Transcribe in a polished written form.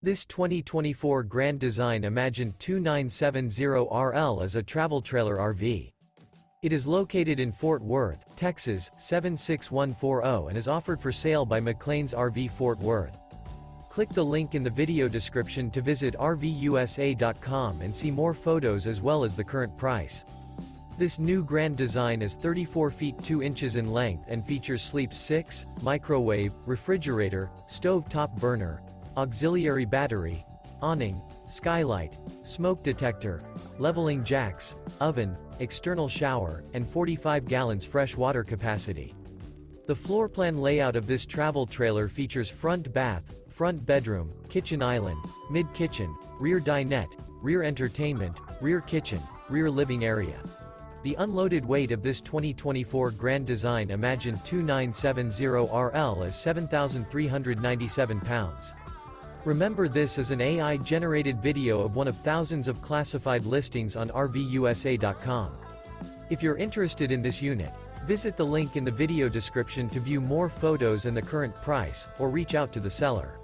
This 2024 Grand Design Imagine 2970RL is a travel trailer RV. It is located in Fort Worth, Texas, 76140 and is offered for sale by McClain's RV Fort Worth. Click the link in the video description to visit RVUSA.com and see more photos as well as the current price. This new Grand Design is 34 feet 2 inches in length and features sleep 6, microwave, refrigerator, stove top burner, auxiliary battery, awning, skylight, smoke detector, leveling jacks, oven, external shower, and 45 gallons fresh water capacity. The floor plan layout of this travel trailer features front bath, front bedroom, kitchen island, mid-kitchen, rear dinette, rear entertainment, rear kitchen, rear living area. The unloaded weight of this 2024 Grand Design Imagine 2970RL is 7,397 pounds. Remember, this is an AI-generated video of one of thousands of classified listings on RVUSA.com. If you're interested in this unit, visit the link in the video description to view more photos and the current price, or reach out to the seller.